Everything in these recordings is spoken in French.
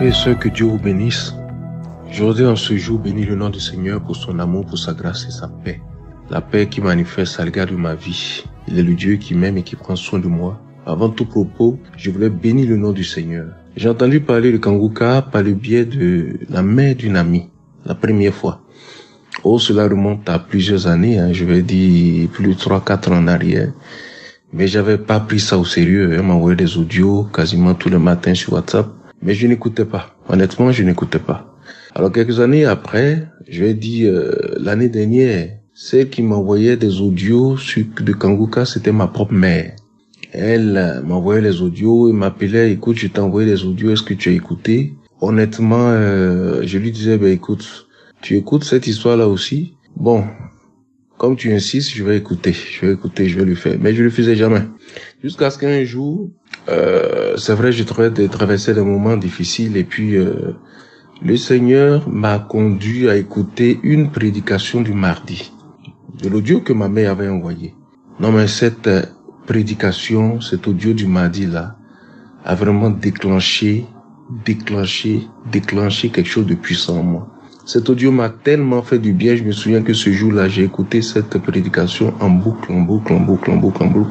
Frères et sœurs, que Dieu vous bénisse. Aujourd'hui, en ce jour, bénis le nom du Seigneur pour son amour, pour sa grâce et sa paix. La paix qui manifeste à l'égard de ma vie. Il est le Dieu qui m'aime et qui prend soin de moi. Avant tout propos, je voulais bénir le nom du Seigneur. J'ai entendu parler de Kanguka par le biais de la mère d'une amie, la première fois. Oh, cela remonte à plusieurs années, je vais dire plus de 3-4 ans en arrière. Mais j'avais pas pris ça au sérieux. Elle m'envoyait des audios quasiment tous les matins sur WhatsApp. Mais je n'écoutais pas. Honnêtement, je n'écoutais pas. Alors quelques années après, je vais dire l'année dernière, celle qui m'envoyait des audios de Kanguka, c'était ma propre mère. Elle m'envoyait les audios et m'appelait, écoute, je t'ai envoyé les audios, est-ce que tu as écouté? Honnêtement, je lui disais, écoute, tu écoutes cette histoire-là aussi? Bon, comme tu insistes, je vais écouter, je vais le faire. Mais je le faisais jamais. Jusqu'à ce qu'un jour, c'est vrai, je traversais des moments difficiles et puis le Seigneur m'a conduit à écouter une prédication du mardi, de l'audio que ma mère avait envoyé. Non, mais cette prédication, cet audio du mardi là, a vraiment déclenché quelque chose de puissant en moi. Cet audio m'a tellement fait du bien, je me souviens que ce jour-là, j'ai écouté cette prédication en boucle.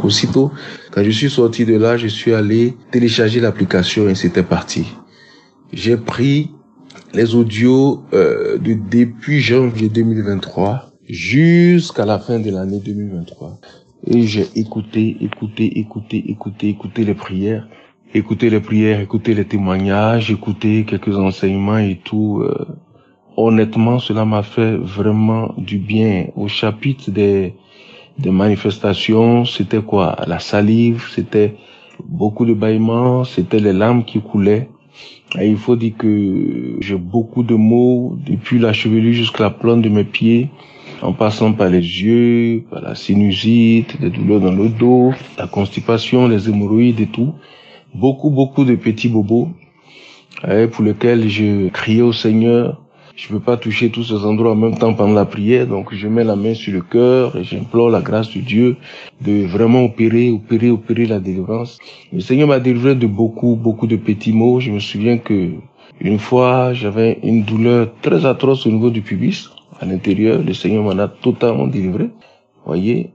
Aussitôt, quand je suis sorti de là, je suis allé télécharger l'application et c'était parti. J'ai pris les audios depuis janvier 2023 jusqu'à la fin de l'année 2023. Et j'ai écouté les prières, écouté les témoignages, écouté quelques enseignements et tout. Honnêtement, cela m'a fait vraiment du bien. Au chapitre des manifestations, c'était quoi? La salive, c'était beaucoup de bâillements, c'était les larmes qui coulaient. Et il faut dire que j'ai beaucoup de maux, depuis la chevelure jusqu'à la plante de mes pieds, en passant par les yeux, par la sinusite, les douleurs dans le dos, la constipation, les hémorroïdes et tout. Beaucoup de petits bobos, pour lesquels je criais au Seigneur. Je peux pas toucher tous ces endroits en même temps pendant la prière, donc je mets la main sur le cœur et j'implore la grâce de Dieu de vraiment opérer la délivrance. Le Seigneur m'a délivré de beaucoup de petits maux. Je me souviens que une fois, j'avais une douleur très atroce au niveau du pubis, à l'intérieur. Le Seigneur m'en a totalement délivré. Voyez,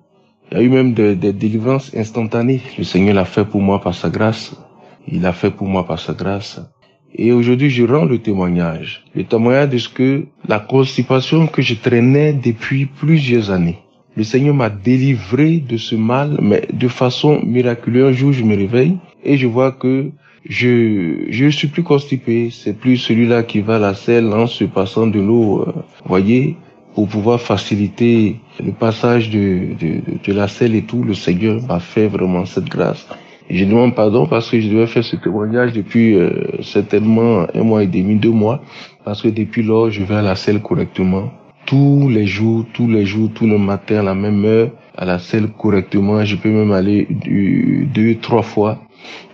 il y a eu même des délivrances instantanées. Le Seigneur l'a fait pour moi par sa grâce. Il l'a fait pour moi par sa grâce. Et aujourd'hui, je rends le témoignage de ce que la constipation que je traînais depuis plusieurs années. Le Seigneur m'a délivré de ce mal, mais de façon miraculeuse. Un jour, je me réveille et je vois que je suis plus constipé. C'est plus celui-là qui va à la selle en se passant de l'eau, voyez, pour pouvoir faciliter le passage de la selle et tout. Le Seigneur m'a fait vraiment cette grâce. Et je demande pardon parce que je devais faire ce témoignage depuis certainement 1 mois et demi, 2 mois, parce que depuis lors, je vais à la selle correctement. Tous les jours, tout le matin à la même heure, à la selle correctement. Je peux même aller 2-3 fois,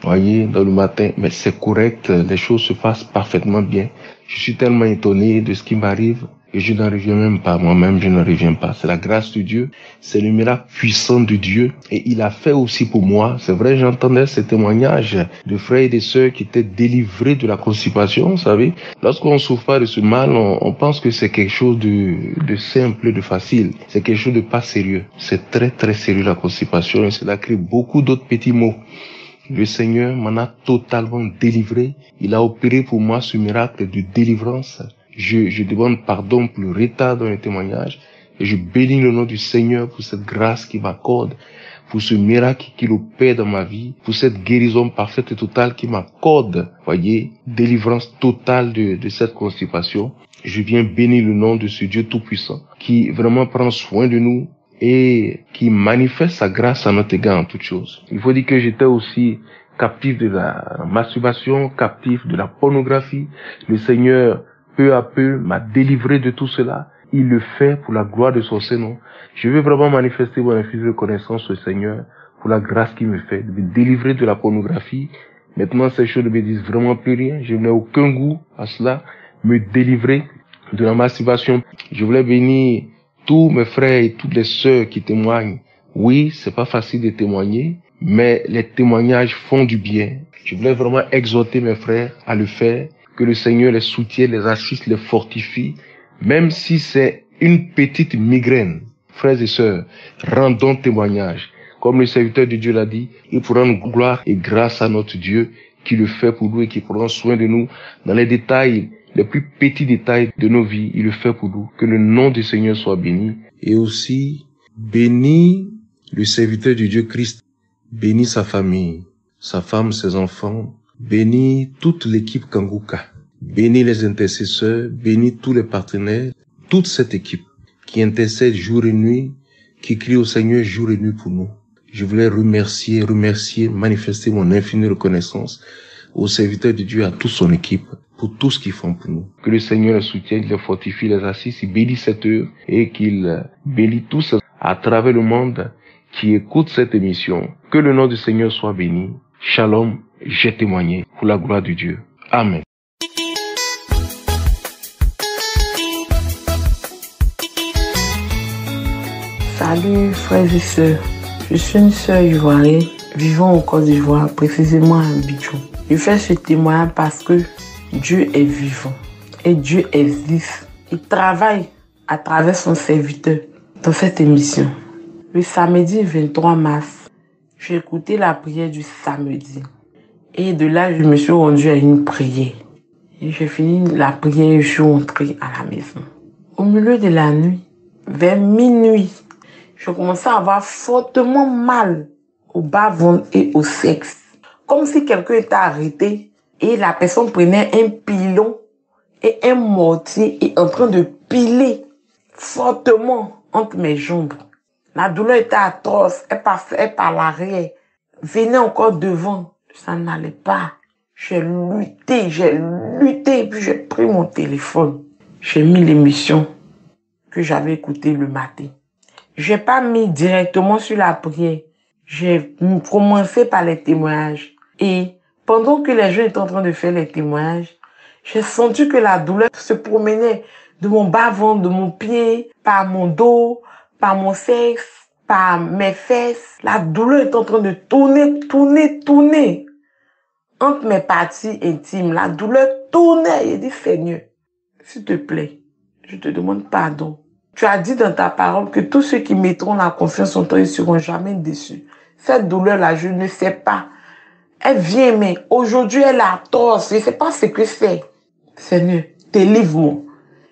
voyez, dans le matin, mais c'est correct, les choses se passent parfaitement bien. Je suis tellement étonné de ce qui m'arrive et je n'en reviens même pas, moi-même je n'en reviens pas. C'est la grâce de Dieu, c'est le miracle puissant de Dieu et il a fait aussi pour moi. C'est vrai, j'entendais ces témoignages de frères et de sœurs qui étaient délivrés de la constipation, vous savez. Lorsqu'on souffre pas de ce mal, on pense que c'est quelque chose de simple, de facile. C'est quelque chose de pas sérieux. C'est très sérieux la constipation et cela crée beaucoup d'autres petits maux. Le Seigneur m'en a totalement délivré. Il a opéré pour moi ce miracle de délivrance. Je demande pardon pour le retard dans le témoignage et je bénis le nom du Seigneur pour cette grâce qu'il m'accorde, pour ce miracle qu'il opère dans ma vie, pour cette guérison parfaite et totale qu'il m'accorde. Voyez, délivrance totale de cette constipation. Je viens bénir le nom de ce Dieu tout-puissant qui vraiment prend soin de nous et qui manifeste sa grâce à notre égard en toutes choses. Il faut dire que j'étais aussi captif de la masturbation, captif de la pornographie. Le Seigneur, peu à peu, m'a délivré de tout cela. Il le fait pour la gloire de son Saint-Nom. Je veux vraiment manifester mon infinie reconnaissance au Seigneur pour la grâce qu'il me fait, de me délivrer de la pornographie. Maintenant, ces choses ne me disent vraiment plus rien. Je n'ai aucun goût à cela. Me délivrer de la masturbation. Je voulais bénir tous mes frères et toutes les sœurs qui témoignent. Oui, c'est pas facile de témoigner, mais les témoignages font du bien. Je voulais vraiment exhorter mes frères à le faire, Que le Seigneur les soutienne, les assiste, les fortifie, même si c'est une petite migraine. Frères et sœurs, rendons témoignage. Comme le serviteur de Dieu l'a dit, il pour rendre gloire et grâce à notre Dieu qui le fait pour nous et qui prend soin de nous dans les détails, les plus petits détails de nos vies. Il le fait pour nous. Que le nom du Seigneur soit béni. Et aussi, bénis le serviteur de Dieu Christ. Bénis sa famille, sa femme, ses enfants. Bénis toute l'équipe Kanguka. Bénis les intercesseurs. Bénis tous les partenaires. Toute cette équipe qui intercède jour et nuit, qui crie au Seigneur jour et nuit pour nous. Je voulais remercier, manifester mon infinie reconnaissance aux serviteurs de Dieu, à toute son équipe, pour tout ce qu'ils font pour nous. Que le Seigneur les soutienne, les fortifie, les assiste, il bénit cette heure et qu'il bénit tous à travers le monde qui écoutent cette émission. Que le nom du Seigneur soit béni. Shalom, j'ai témoigné pour la gloire de Dieu. Amen. Salut frères et sœurs, je suis une sœur ivoirienne vivant au Côte d'Ivoire, précisément à Abidjan. Je fais ce témoignage parce que Dieu est vivant et Dieu existe. Il travaille à travers son serviteur dans cette émission. Le samedi 23 mars, j'ai écouté la prière du samedi et de là je me suis rendue à une prière. Et j'ai fini la prière et je suis rentrée à la maison. Au milieu de la nuit, vers minuit, je commençais à avoir fortement mal au bas-ventre et au sexe. Comme si quelqu'un était arrêté et la personne prenait un pilon et un mortier et en train de piler fortement entre mes jambes. La douleur était atroce, elle passait par l'arrière, venait encore devant, ça n'allait pas. J'ai lutté, et puis j'ai pris mon téléphone. J'ai mis l'émission que j'avais écoutée le matin. J'ai pas mis directement sur la prière. J'ai commencé par les témoignages. Et pendant que les gens étaient en train de faire les témoignages, j'ai senti que la douleur se promenait de mon bas-ventre, de mon pied, par mon dos, par mon sexe, par mes fesses. La douleur est en train de tourner. Entre mes parties intimes, la douleur tournait. J'ai dit, Seigneur, s'il te plaît, je te demande pardon. Tu as dit dans ta parole que tous ceux qui mettront la confiance en toi, ils seront jamais déçus. Cette douleur-là, je ne sais pas. Elle vient, mais aujourd'hui, elle est atroce. Je ne sais pas ce que c'est. Seigneur, délivre-moi.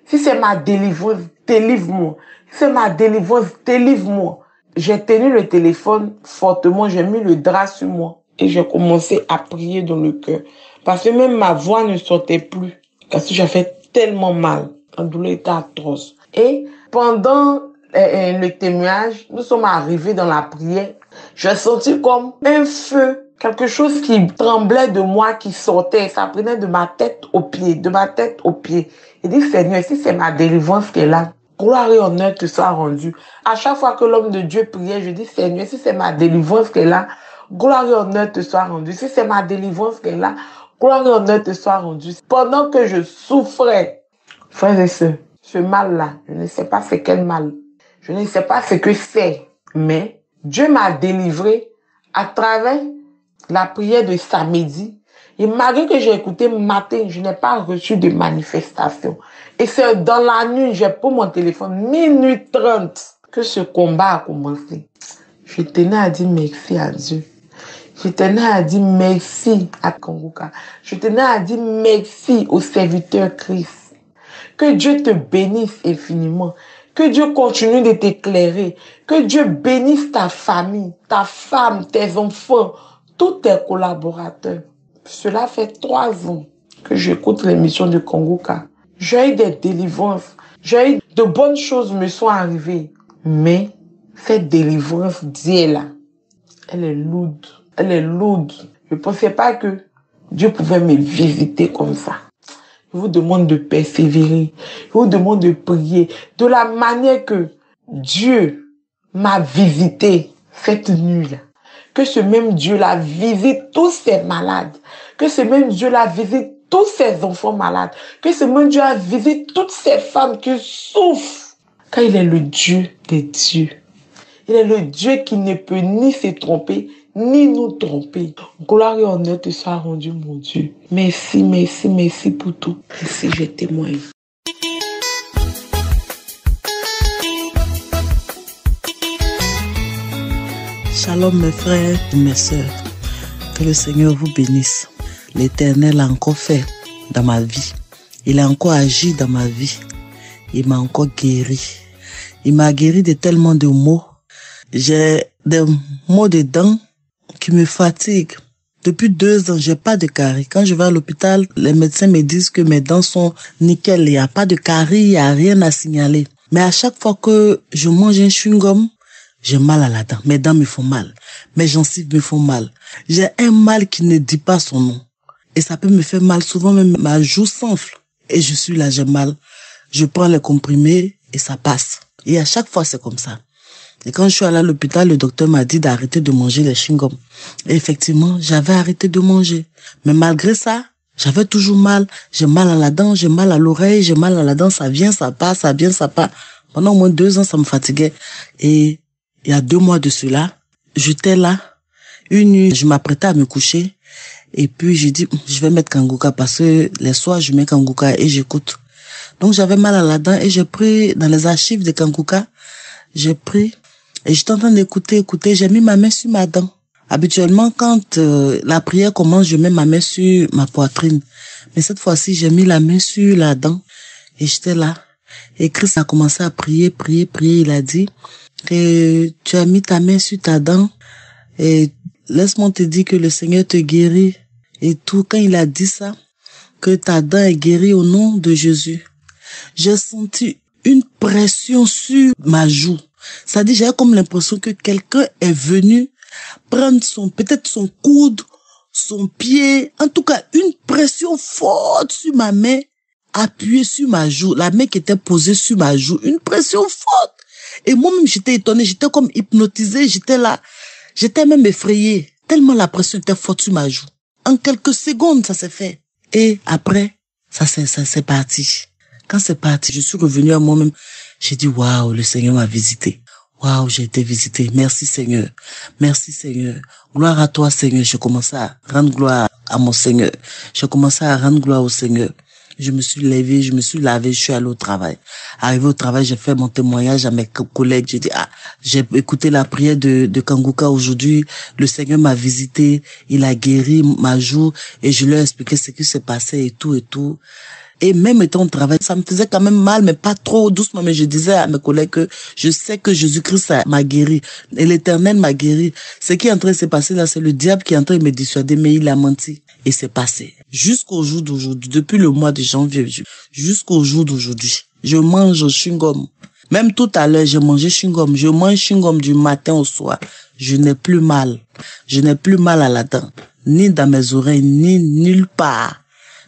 Si c'est ma délivrance, délivre-moi. Si c'est ma délivrance, délivre-moi. J'ai tenu le téléphone fortement, j'ai mis le drap sur moi et j'ai commencé à prier dans le cœur. Parce que même ma voix ne sortait plus. Parce que j'avais tellement mal. La douleur était atroce. Et pendant le témoignage, nous sommes arrivés dans la prière. J'ai senti comme un feu, quelque chose qui tremblait de moi, qui sortait. Ça prenait de ma tête aux pieds, J'ai dit, Seigneur, si c'est ma délivrance qui est là, gloire et honneur te soit rendu. À chaque fois que l'homme de Dieu priait, je dis, Seigneur, si c'est ma délivrance qui est là, gloire et honneur te soit rendu. Si c'est ma délivrance qui est là, gloire et honneur te soit rendu. Pendant que je souffrais, frères et sœurs, ce mal-là, je ne sais pas c'est quel mal. Je ne sais pas ce que c'est. Mais Dieu m'a délivré à travers la prière de samedi. Et malgré que j'ai écouté matin, je n'ai pas reçu de manifestation. Et c'est dans la nuit, j'ai pris mon téléphone, minuit 30, que ce combat a commencé. Je tenais à dire merci à Dieu. Je tenais à dire merci à Kanguka. Je tenais à dire merci au serviteur Christ. Que Dieu te bénisse infiniment. Que Dieu continue de t'éclairer. Que Dieu bénisse ta famille, ta femme, tes enfants, tous tes collaborateurs. Cela fait 3 ans que j'écoute l'émission de Kanguka. J'ai eu des délivrances. J'ai eu de bonnes choses me sont arrivées. Mais cette délivrance d'hier-là, elle est lourde. Elle est lourde. Je ne pensais pas que Dieu pouvait me visiter comme ça. Je vous demande de persévérer. Je vous demande de prier de la manière que Dieu m'a visité cette nuit-là. Que ce même Dieu-là visite tous ces malades. Que ce même Dieu-là visite tous ces enfants malades. Que ce même Dieu-là visite toutes ces femmes qui souffrent. Car il est le Dieu des dieux. Il est le Dieu qui ne peut ni se tromper, ni nous tromper. Gloire et honneur te soit rendu, mon Dieu. Merci, merci, merci pour tout. Merci, je témoigne. Shalom mes frères et mes sœurs. Que le Seigneur vous bénisse. L'Éternel a encore fait dans ma vie. Il a encore agi dans ma vie. Il m'a encore guéri. Il m'a guéri de tellement de maux. J'ai des maux de dents qui me fatiguent. Depuis 2 ans, j'ai pas de caries. Quand je vais à l'hôpital, les médecins me disent que mes dents sont nickel. Il n'y a pas de caries, il n'y a rien à signaler. Mais à chaque fois que je mange un chewing-gum, j'ai mal à la dent. Mes dents me font mal. Mes gencives me font mal. J'ai un mal qui ne dit pas son nom. Et ça peut me faire mal. Souvent, même ma joue s'enfle. Et je suis là, j'ai mal. Je prends les comprimés et ça passe. Et à chaque fois, c'est comme ça. Et quand je suis allée à l'hôpital, le docteur m'a dit d'arrêter de manger les chewing-gums. Et effectivement, j'avais arrêté de manger. Mais malgré ça, j'avais toujours mal. J'ai mal à la dent, j'ai mal à l'oreille, j'ai mal à la dent. Ça vient, ça passe, ça vient, ça passe. Pendant au moins 2 ans, ça me fatiguait. Et il y a 2 mois de cela, j'étais là. Une nuit, je m'apprêtais à me coucher. Et puis, j'ai dit, je vais mettre Kanguka parce que les soirs, je mets Kanguka et j'écoute. Donc, j'avais mal à la dent et j'ai pris dans les archives de Kanguka. J'ai pris et j'étais en train d'écouter. J'ai mis ma main sur ma dent. Habituellement, quand la prière commence, je mets ma main sur ma poitrine. Mais cette fois-ci, j'ai mis la main sur la dent et j'étais là. Et Christ a commencé à prier. Il a dit que tu as mis ta main sur ta dent et laisse-moi te dire que le Seigneur te guérit et tout. Quand il a dit ça, que ta dent est guérie au nom de Jésus, j'ai senti une pression sur ma joue. C'est-à-dire, j'avais comme l'impression que quelqu'un est venu prendre peut-être son coude, son pied, en tout cas, une pression forte sur ma main, appuyée sur ma joue, la main qui était posée sur ma joue, une pression forte. Et moi-même, j'étais étonnée, j'étais comme hypnotisée, j'étais là, j'étais même effrayée, tellement la pression était forte sur ma joue. En quelques secondes, ça s'est fait. Et après, ça c'est parti. Quand c'est parti, je suis revenue à moi-même. J'ai dit, waouh, le Seigneur m'a visité. Waouh, j'ai été visité. Merci Seigneur. Merci Seigneur. Gloire à toi Seigneur. Je commençais à rendre gloire à mon Seigneur. Je commençais à rendre gloire au Seigneur. Je me suis levée, je me suis lavée, je suis allée au travail. Arrivé au travail, j'ai fait mon témoignage à mes collègues. J'ai dit, j'ai écouté la prière de Kanguka aujourd'hui. Le Seigneur m'a visité. Il a guéri ma joue et je lui ai expliqué ce qui s'est passé et tout et tout. Et même étant au travail, ça me faisait quand même mal, mais pas trop doucement. Mais je disais à mes collègues que je sais que Jésus-Christ m'a guéri. Et l'Éternel m'a guéri. Ce qui est en train de se passer là, c'est le diable qui est en train de me dissuader, mais il a menti. Et c'est passé. Jusqu'au jour d'aujourd'hui, depuis le mois de janvier, jusqu'au jour d'aujourd'hui, je mange chewing-gum. Même tout à l'heure, j'ai mangé chewing-gum. Je mange chewing-gum du matin au soir. Je n'ai plus mal. Je n'ai plus mal à la dent. Ni dans mes oreilles, ni nulle part.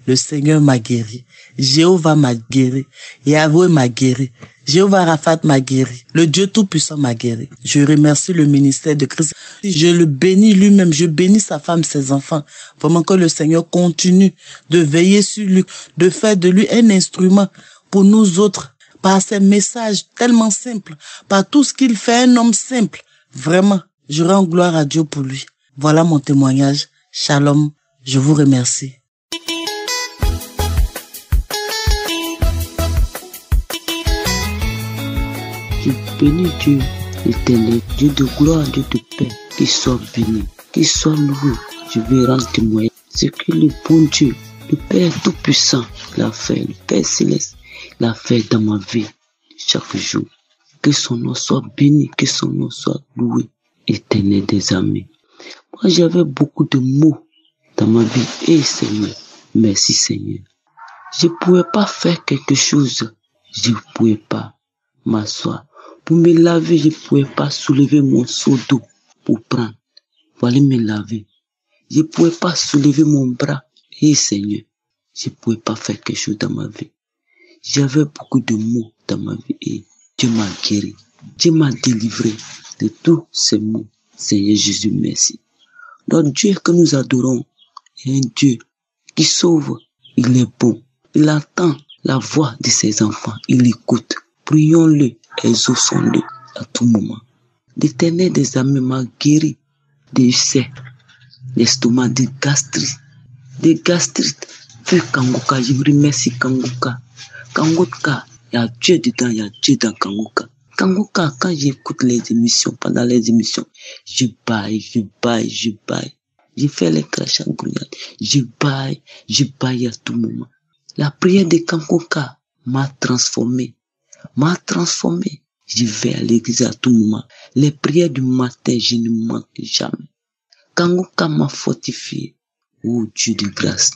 Le Seigneur m'a guéri. Jéhovah m'a guéri. Yahweh m'a guéri. Jéhovah Raphat m'a guéri. Le Dieu Tout-Puissant m'a guéri. Je remercie le ministère de Christ. Je le bénis lui-même. Je bénis sa femme, ses enfants. Vraiment que le Seigneur continue de veiller sur lui, de faire de lui un instrument pour nous autres, par ses messages tellement simples, par tout ce qu'il fait, un homme simple. Vraiment, je rends gloire à Dieu pour lui. Voilà mon témoignage. Shalom. Je vous remercie. Je bénis Dieu, l'Éternel, Dieu de gloire, Dieu de paix, qu'il soit béni, qu'il soit loué. Je vais rendre témoignage. Ce que le bon Dieu, le Père Tout-Puissant, l'a fait, le Père Céleste, l'a fait dans ma vie chaque jour. Que son nom soit béni, que son nom soit loué, Éternel des armées. Moi, j'avais beaucoup de maux dans ma vie. Et Seigneur, merci Seigneur. Je ne pouvais pas faire quelque chose. Je ne pouvais pas m'asseoir. Pour me laver, je ne pouvais pas soulever mon seau d'eau pour prendre. Pour aller me laver. Je ne pouvais pas soulever mon bras. Et Seigneur, je ne pouvais pas faire quelque chose dans ma vie. J'avais beaucoup de maux dans ma vie et Dieu m'a guéri. Dieu m'a délivré de tous ces maux. Seigneur Jésus, merci. Notre Dieu que nous adorons est un Dieu qui sauve. Il est bon. Il attend la voix de ses enfants. Il écoute. Prions-le, exauçons-le à tout moment. L'Éternel des armées m'a guéri des ulcères, l'estomac, des gastrites. Puis Kangoka, je me remercie Kangoka. Kangoka, il y a Dieu dedans, il y a Dieu dans Kangoka. Kangoka, quand j'écoute les émissions, pendant les émissions, je baille. Je fais les crachats gouliades. Je baille à tout moment. La prière de Kangoka m'a transformé. Je vais à l'église à tout moment. Les prières du matin, je ne manque jamais. Kangoka m'a fortifié. Oh Dieu de grâce,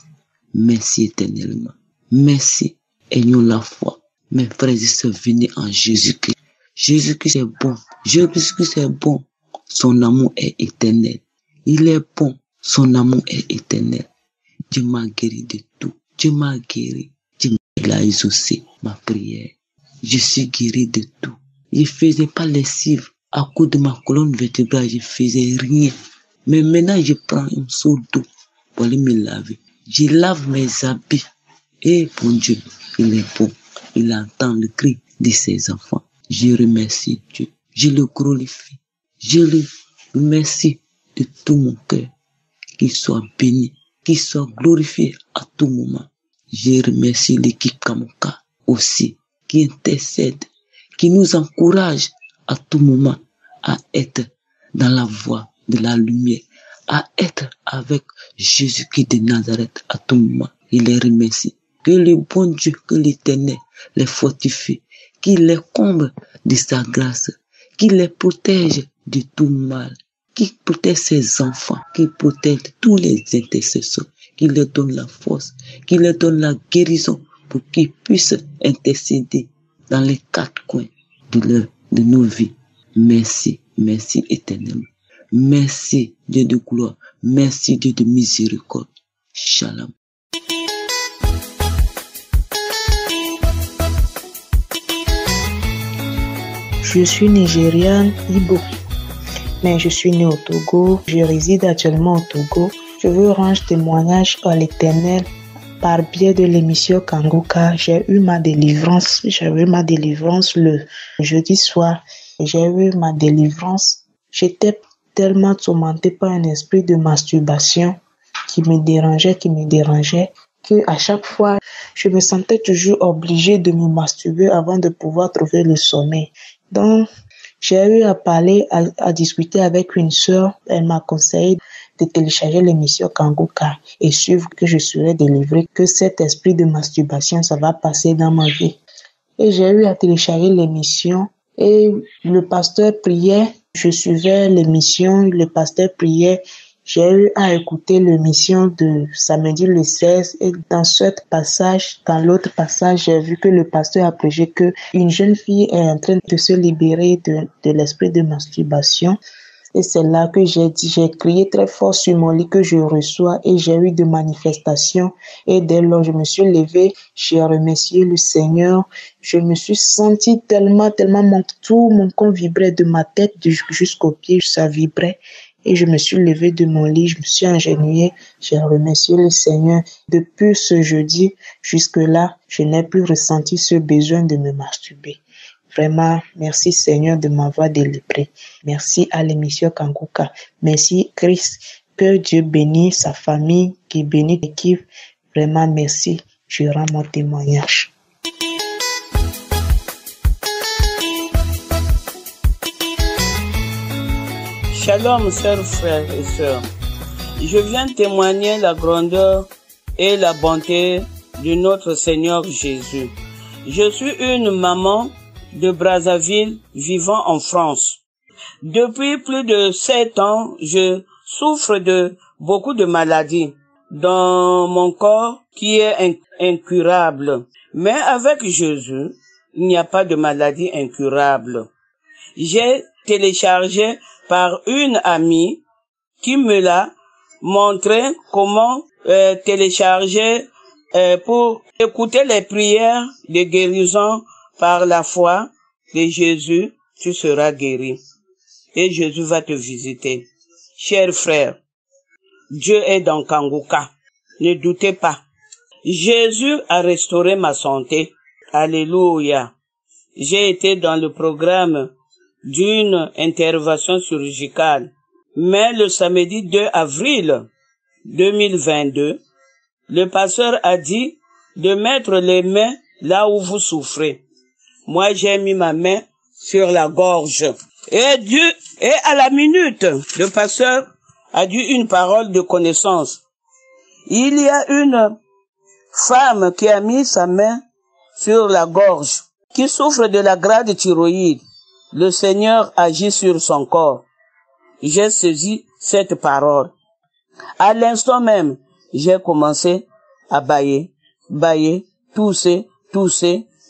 merci éternellement. Merci, ayons la foi. Mes frères et sœurs, venez en Jésus-Christ. Jésus-Christ est bon. Jésus-Christ est bon. Son amour est éternel. Il est bon. Son amour est éternel. Dieu m'a guéri de tout. Dieu m'a guéri. Il a exaucé ma prière. Je suis guéri de tout. Je faisais pas lessive. À cause de ma colonne vertébrale, je faisais rien. Mais maintenant, je prends un seau d'eau pour aller me laver. Je lave mes habits. Et bon Dieu, il est bon. Il entend le cri de ses enfants. Je remercie Dieu. Je le glorifie. Je le remercie de tout mon cœur. Qu'il soit béni, qu'il soit glorifié à tout moment. Je remercie l'équipe Kangoka aussi, qui intercède, qui nous encourage à tout moment à être dans la voie de la lumière, à être avec Jésus-Christ de Nazareth à tout moment. Il les remercie. Que le bon Dieu, que l'Éternel les fortifie, qu'il les comble de sa grâce, qu'il les protège de tout mal, qu'il protège ses enfants, qu'il protège tous les intercesseurs, qu'il leur donne la force, qu'il leur donne la guérison pour qu'ils puissent intercéder dans les quatre coins de nos vies. Merci éternellement. Merci Dieu de gloire. Merci Dieu de miséricorde. Shalom. Je suis nigériane, Ibo, mais je suis née au Togo. Je réside actuellement au Togo. Je veux rendre témoignage à l'Éternel par biais de l'émission Kangoka. J'ai eu ma délivrance le jeudi soir. J'ai eu ma délivrance. J'étais tellement tourmentée par un esprit de masturbation qui me dérangeait, que à chaque fois, je me sentais toujours obligée de me masturber avant de pouvoir trouver le sommeil. Donc, j'ai eu à parler, à discuter avec une sœur. Elle m'a conseillé de télécharger l'émission Kangoka et suivre que je serai délivrée, que cet esprit de masturbation, ça va passer dans ma vie. Et j'ai eu à télécharger l'émission et le pasteur priait. Je suivais l'émission, le pasteur priait. J'ai eu à écouter l'émission de samedi le 16 et dans l'autre passage, j'ai vu que le pasteur a prêché que une jeune fille est en train de se libérer de l'esprit de masturbation. Et c'est là que j'ai crié très fort sur mon lit que je reçois et j'ai eu de manifestations. Et dès lors, je me suis levée, j'ai remercié le Seigneur. Je me suis sentie tellement, tout mon corps vibrait de ma tête jusqu'aux pieds, ça vibrait. Et je me suis levée de mon lit, je me suis agenouillée, j'ai remercié le Seigneur. Depuis ce jeudi jusque-là, je n'ai plus ressenti ce besoin de me masturber. Vraiment, merci Seigneur de m'avoir délivré. Merci à l'émission Kangoka. Merci Christ. Que Dieu bénisse sa famille, qui bénisse l'équipe. Vraiment, merci. Je rends mon témoignage. Shalom, chers frères et sœurs. Je viens témoigner la grandeur et la bonté de notre Seigneur Jésus. Je suis une maman de Brazzaville vivant en France. Depuis plus de 7 ans, je souffre de beaucoup de maladies dans mon corps qui est incurable. Mais avec Jésus, il n'y a pas de maladie incurable. J'ai téléchargé par une amie qui me l'a montré comment télécharger pour écouter les prières de guérison par la foi de Jésus, tu seras guéri. Et Jésus va te visiter. Chers frères, Dieu est dans Kangoka. Ne doutez pas. Jésus a restauré ma santé. Alléluia. J'ai été dans le programme d'une intervention chirurgicale. Mais le samedi 2 avril 2022, le pasteur a dit de mettre les mains là où vous souffrez. Moi, j'ai mis ma main sur la gorge. Et à la minute, le pasteur a dit une parole de connaissance. Il y a une femme qui a mis sa main sur la gorge, qui souffre de la grande thyroïde. Le Seigneur agit sur son corps. J'ai saisi cette parole. À l'instant même, j'ai commencé à bâiller, tousser,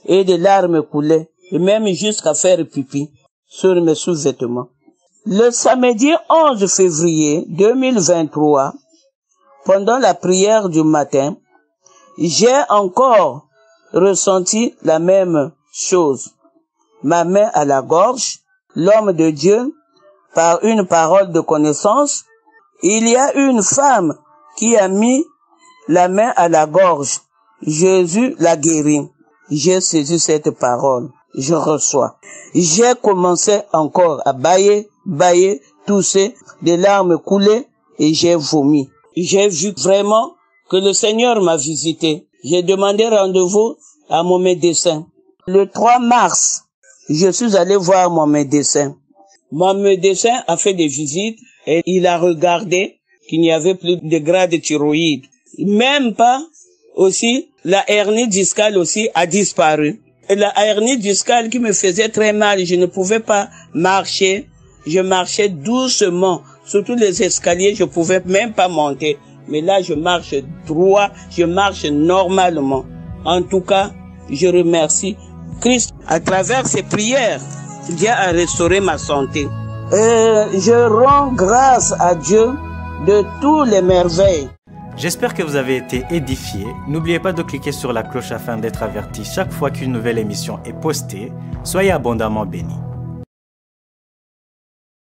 et des larmes coulaient, et même jusqu'à faire pipi sur mes sous-vêtements. Le samedi 11 février 2023, pendant la prière du matin, j'ai encore ressenti la même chose. Ma main à la gorge, l'homme de Dieu, par une parole de connaissance, il y a une femme qui a mis la main à la gorge. Jésus l'a guéri. J'ai saisi cette parole. Je reçois. J'ai commencé encore à bâiller, tousser, des larmes coulaient et j'ai vomi. J'ai vu vraiment que le Seigneur m'a visité. J'ai demandé rendez-vous à mon médecin. Le 3 mars, je suis allé voir mon médecin. Mon médecin a fait des visites et il a regardé qu'il n'y avait plus de grade thyroïde. Même pas aussi, la hernie discale aussi a disparu. Et la hernie discale qui me faisait très mal, je ne pouvais pas marcher. Je marchais doucement. Surtout les escaliers, je pouvais même pas monter. Mais là, je marche droit, je marche normalement. En tout cas, je remercie Christ. À travers ses prières, Dieu a restauré ma santé. Et je rends grâce à Dieu de toutes les merveilles. J'espère que vous avez été édifiés. N'oubliez pas de cliquer sur la cloche afin d'être averti chaque fois qu'une nouvelle émission est postée. Soyez abondamment bénis.